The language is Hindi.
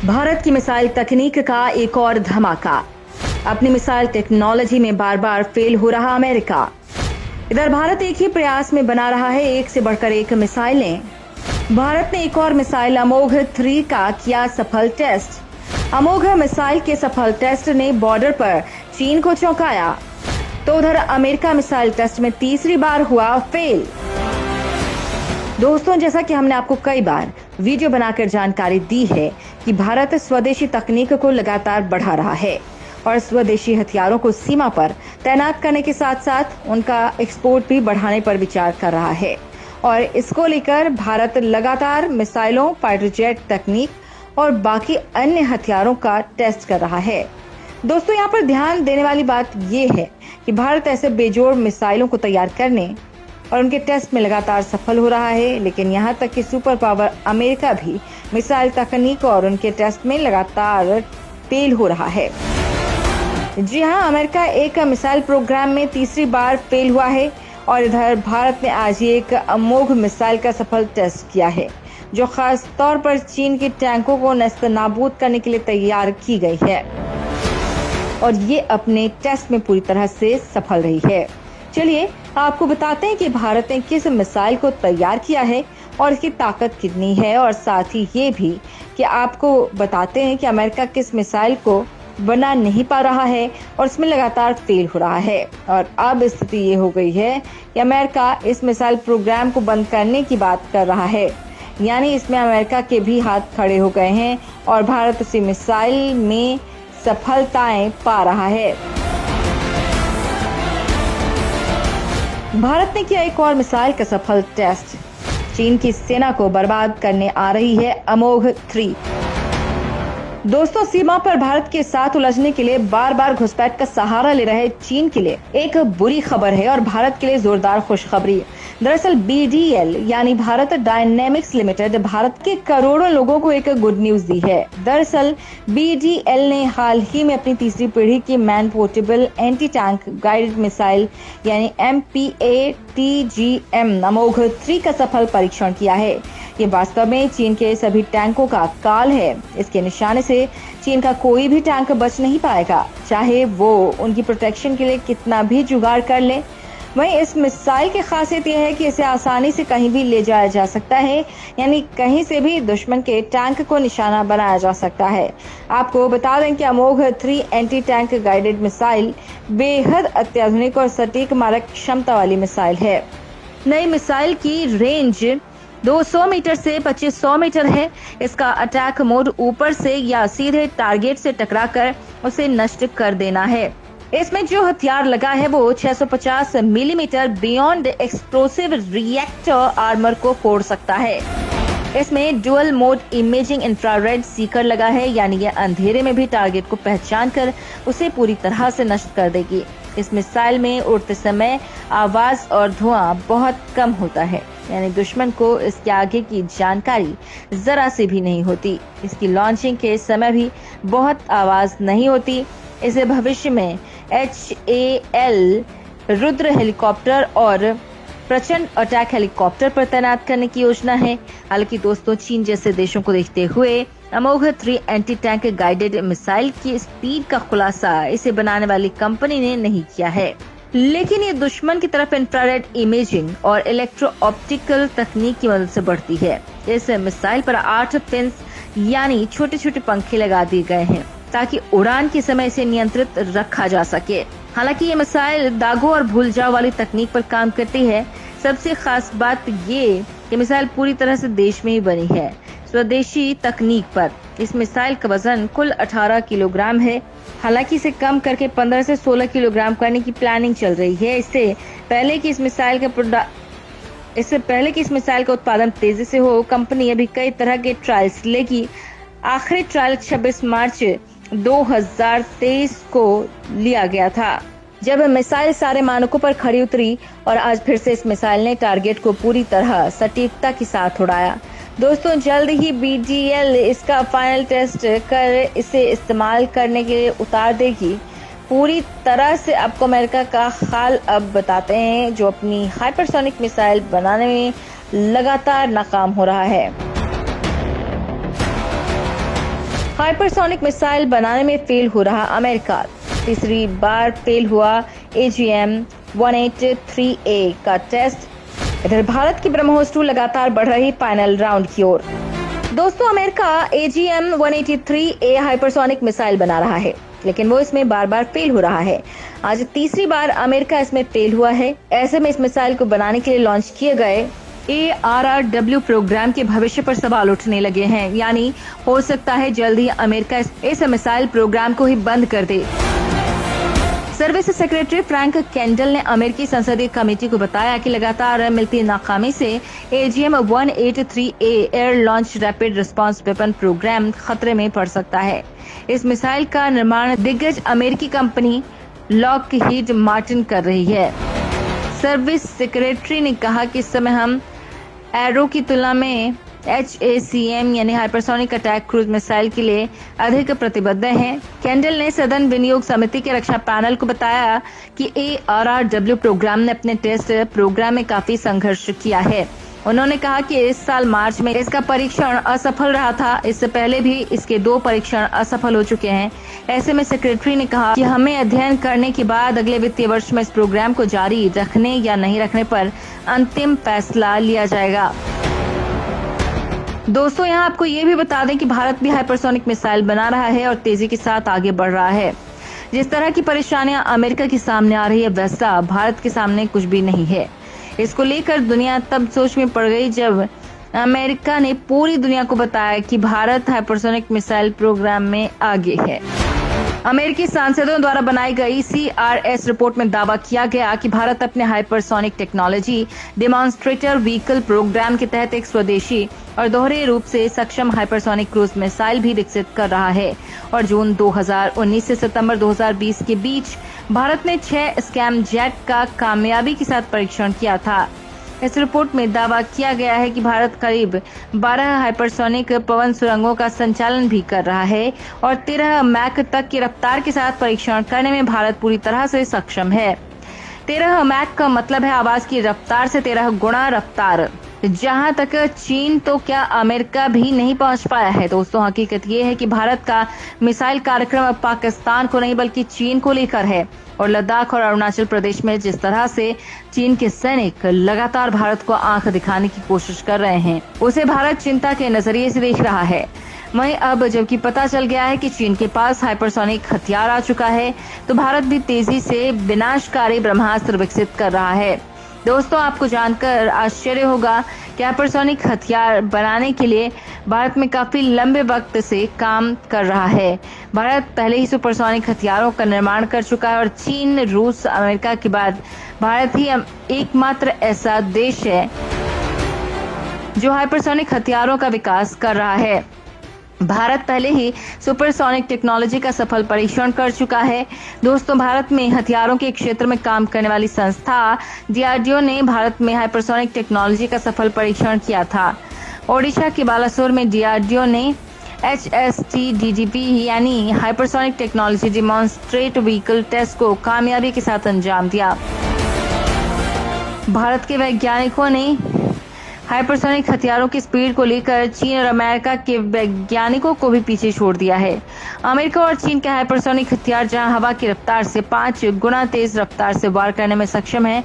भारत की मिसाइल तकनीक का एक और धमाका। अपनी मिसाइल टेक्नोलॉजी में बार बार फेल हो रहा अमेरिका। इधर भारत एक ही प्रयास में बना रहा है एक से बढ़कर एक मिसाइलें। भारत ने एक और मिसाइल अमोघ 3 का किया सफल टेस्ट। अमोघ मिसाइल के सफल टेस्ट ने बॉर्डर पर चीन को चौंकाया, तो उधर अमेरिका मिसाइल टेस्ट में तीसरी बार हुआ फेल। दोस्तों, जैसा कि हमने आपको कई बार वीडियो बनाकर जानकारी दी है कि भारत स्वदेशी तकनीक को लगातार बढ़ा रहा है और स्वदेशी हथियारों को सीमा पर तैनात करने के साथ साथ उनका एक्सपोर्ट भी बढ़ाने पर विचार कर रहा है। और इसको लेकर भारत लगातार मिसाइलों, फाइटर जेट तकनीक और बाकी अन्य हथियारों का टेस्ट कर रहा है। दोस्तों, यहाँ पर ध्यान देने वाली बात यह है कि भारत ऐसे बेजोड़ मिसाइलों को तैयार करने और उनके टेस्ट में लगातार सफल हो रहा है, लेकिन यहाँ तक कि सुपर पावर अमेरिका भी मिसाइल तकनीक और उनके टेस्ट में लगातार फेल हो रहा है। जी हाँ, अमेरिका एक मिसाइल प्रोग्राम में तीसरी बार फेल हुआ है और इधर भारत ने आज ही एक अमोघ मिसाइल का सफल टेस्ट किया है, जो खास तौर पर चीन के टैंकों को नेस्तनाबूद करने के लिए तैयार की गई है और ये अपने टेस्ट में पूरी तरह से सफल रही है। चलिए आपको बताते हैं कि भारत ने किस मिसाइल को तैयार किया है और इसकी ताकत कितनी है, और साथ ही ये भी कि आपको बताते हैं कि अमेरिका किस मिसाइल को बना नहीं पा रहा है और इसमें लगातार फेल हो रहा है। और अब स्थिति ये हो गई है कि अमेरिका इस मिसाइल प्रोग्राम को बंद करने की बात कर रहा है, यानी इसमें अमेरिका के भी हाथ खड़े हो गए हैं और भारत उसी मिसाइल में सफलताएं पा रहा है। भारत ने किया एक और मिसाइल का सफल टेस्ट। चीन की सेना को बर्बाद करने आ रही है अमोघ 3। दोस्तों, सीमा पर भारत के साथ उलझने के लिए बार बार घुसपैठ का सहारा ले रहे चीन के लिए एक बुरी खबर है और भारत के लिए जोरदार खुशखबरी। दरअसल BDL यानी भारत डायनेमिक्स लिमिटेड भारत के करोड़ों लोगों को एक गुड न्यूज दी है। दरअसल BDL ने हाल ही में अपनी तीसरी पीढ़ी की man portable anti tank guided missile यानी MPATGM अमोघ 3 का सफल परीक्षण किया है। ये वास्तव में चीन के सभी टैंकों का काल है। इसके निशाने से चीन का कोई भी टैंक बच नहीं पाएगा, चाहे वो उनकी प्रोटेक्शन के लिए कितना भी जुगाड़ कर ले। वहीं इस मिसाइल की खासियत यह है कि इसे आसानी से कहीं भी ले जाया जा सकता है, यानी कहीं से भी दुश्मन के टैंक को निशाना बनाया जा सकता है। आपको बता दें कि अमोघ 3 एंटी टैंक गाइडेड मिसाइल बेहद अत्याधुनिक और सटीक मारक क्षमता वाली मिसाइल है। नई मिसाइल की रेंज 200 मीटर से 2500 मीटर है। इसका अटैक मोड ऊपर से या सीधे टारगेट से टकराकर उसे नष्ट कर देना है। इसमें जो हथियार लगा है वो 650 millimetre beyond explosive reactor armour को फोड़ सकता है। इसमें dual mode imaging infrared Sikar लगा है, यानी यह अंधेरे में भी टारगेट को पहचान कर उसे पूरी तरह से नष्ट कर देगी। इस मिसाइल में उड़ते समय आवाज और धुआं बहुत कम होता है, यानी दुश्मन को इसके आगे की जानकारी जरा सी भी नहीं होती। इसकी लॉन्चिंग के समय भी बहुत आवाज नहीं होती। इसे भविष्य में HAL रुद्र हेलीकॉप्टर और प्रचंड अटैक हेलीकॉप्टर पर तैनात करने की योजना है। हालांकि दोस्तों, चीन जैसे देशों को देखते हुए अमोघ 3 एंटी टैंक गाइडेड मिसाइल की स्पीड का खुलासा इसे बनाने वाली कंपनी ने नहीं किया है, लेकिन ये दुश्मन की तरफ इंफ्रारेड इमेजिंग और इलेक्ट्रो ऑप्टिकल तकनीक की मदद से बढ़ती है। इस मिसाइल पर 8 पिंस यानी छोटे छोटे पंखे लगा दिए गए हैं ताकि उड़ान के समय इसे नियंत्रित रखा जा सके। हालांकि ये मिसाइल दागों और भूल जाओ वाली तकनीक पर काम करती है। सबसे खास बात ये कि मिसाइल पूरी तरह से देश में ही बनी है, स्वदेशी तकनीक पर। इस मिसाइल का वजन कुल 18 किलोग्राम है। हालांकि इसे कम करके 15 से 16 किलोग्राम करने की प्लानिंग चल रही है। इससे पहले कि इस मिसाइल का उत्पादन तेजी से हो, कंपनी अभी कई तरह के ट्रायल्स लेगी। आखिरी ट्रायल 26 मार्च 2023 को लिया गया था, जब मिसाइल सारे मानकों पर खड़ी उतरी और आज फिर से इस मिसाइल ने टारगेट को पूरी तरह सटीकता के साथ उड़ाया। दोस्तों, जल्द ही BDL इसका फाइनल टेस्ट कर इसे इस्तेमाल करने के लिए उतार देगी। पूरी तरह से आपको अमेरिका का हाल अब बताते हैं, जो अपनी हाइपरसोनिक मिसाइल बनाने में लगातार नाकाम हो रहा है। हाइपरसोनिक मिसाइल बनाने में फेल हो रहा अमेरिका। तीसरी बार फेल हुआ AGM-183A का टेस्ट। इधर भारत की ब्रह्मोस 2 लगातार बढ़ रही फाइनल राउंड की ओर। दोस्तों, अमेरिका AGM-183A हाइपरसोनिक मिसाइल बना रहा है, लेकिन वो इसमें बार बार फेल हो रहा है। आज तीसरी बार अमेरिका इसमें फेल हुआ है। ऐसे में इस मिसाइल को बनाने के लिए लॉन्च किए गए ARRW प्रोग्राम के भविष्य पर सवाल उठने लगे हैं। यानी हो सकता है जल्द ही अमेरिका इस मिसाइल प्रोग्राम को ही बंद कर दे। सर्विस सेक्रेटरी फ्रैंक केंडल ने अमेरिकी संसदीय कमेटी को बताया कि लगातार मिलती नाकामी से AGM-183A air launch rapid response weapon programme खतरे में पड़ सकता है। इस मिसाइल का निर्माण दिग्गज अमेरिकी कंपनी लॉकहीड मार्टिन कर रही है। सर्विस सेक्रेटरी ने कहा कि इस समय हम एरो की तुलना में HACM यानी हाइपरसोनिक अटैक क्रूज मिसाइल के लिए अधिक प्रतिबद्ध हैं। केंडल ने सदन विनियोग समिति के रक्षा पैनल को बताया कि ARRW प्रोग्राम ने अपने टेस्ट प्रोग्राम में काफी संघर्ष किया है। उन्होंने कहा कि इस साल मार्च में इसका परीक्षण असफल रहा था। इससे पहले भी इसके 2 परीक्षण असफल हो चुके हैं। ऐसे में सेक्रेटरी ने कहा कि हमें अध्ययन करने के बाद अगले वित्तीय वर्ष में इस प्रोग्राम को जारी रखने या नहीं रखने पर अंतिम फैसला लिया जाएगा। दोस्तों, यहाँ आपको ये भी बता दें कि भारत भी हाइपरसोनिक मिसाइल बना रहा है और तेजी के साथ आगे बढ़ रहा है। जिस तरह की परेशानियां अमेरिका के सामने आ रही है, वैसा भारत के सामने कुछ भी नहीं है। इसको लेकर दुनिया तब सोच में पड़ गई जब अमेरिका ने पूरी दुनिया को बताया कि भारत हाइपरसोनिक मिसाइल प्रोग्राम में आगे है। अमेरिकी सांसदों द्वारा बनाई गई CRS रिपोर्ट में दावा किया गया कि भारत अपने hypersonic technology demonstrator vehicle programme के तहत एक स्वदेशी और दोहरे रूप से सक्षम हाइपरसोनिक क्रूज मिसाइल भी विकसित कर रहा है। और जून 2019 से सितंबर 2020 के बीच भारत ने 6 स्कैम जेट का कामयाबी के साथ परीक्षण किया था। इस रिपोर्ट में दावा किया गया है कि भारत करीब 12 हाइपरसोनिक पवन सुरंगों का संचालन भी कर रहा है और 13 मैक तक की रफ्तार के साथ परीक्षण करने में भारत पूरी तरह से सक्षम है। 13 मैक का मतलब है आवाज की रफ्तार से 13 गुना रफ्तार, जहां तक चीन तो क्या अमेरिका भी नहीं पहुंच पाया है। दोस्तों, हकीकत ये है कि भारत का मिसाइल कार्यक्रम अब पाकिस्तान को नहीं बल्कि चीन को लेकर है। और लद्दाख और अरुणाचल प्रदेश में जिस तरह से चीन के सैनिक लगातार भारत को आंख दिखाने की कोशिश कर रहे हैं, उसे भारत चिंता के नजरिए से देख रहा है। वहीं अब जबकि पता चल गया है कि चीन के पास हाइपरसोनिक हथियार आ चुका है, तो भारत भी तेजी से विनाशकारी ब्रह्मास्त्र विकसित कर रहा है। दोस्तों, आपको जानकर आश्चर्य होगा कि हाइपरसोनिक हथियार बनाने के लिए भारत में काफी लंबे वक्त से काम कर रहा है। भारत पहले ही सुपरसोनिक हथियारों का निर्माण कर चुका है और चीन, रूस, अमेरिका के बाद भारत ही एकमात्र ऐसा देश है जो हाइपरसोनिक हथियारों का विकास कर रहा है। भारत पहले ही सुपरसोनिक टेक्नोलॉजी का सफल परीक्षण कर चुका है। दोस्तों, भारत में हथियारों के क्षेत्र में काम करने वाली संस्था DRDO ने भारत में हाइपरसोनिक टेक्नोलॉजी का सफल परीक्षण किया था। ओडिशा के बालासोर में DRDO ने HSTDDP यानी hypersonic technology demonstrate vehicle test को कामयाबी के साथ अंजाम दिया। भारत के वैज्ञानिकों ने हाइपरसोनिक हथियारों की स्पीड को लेकर चीन और अमेरिका के वैज्ञानिकों को भी पीछे छोड़ दिया है। अमेरिका और चीन के हाइपरसोनिक हथियार जहां हवा की रफ्तार से 5 गुना तेज रफ्तार से वार करने में सक्षम है,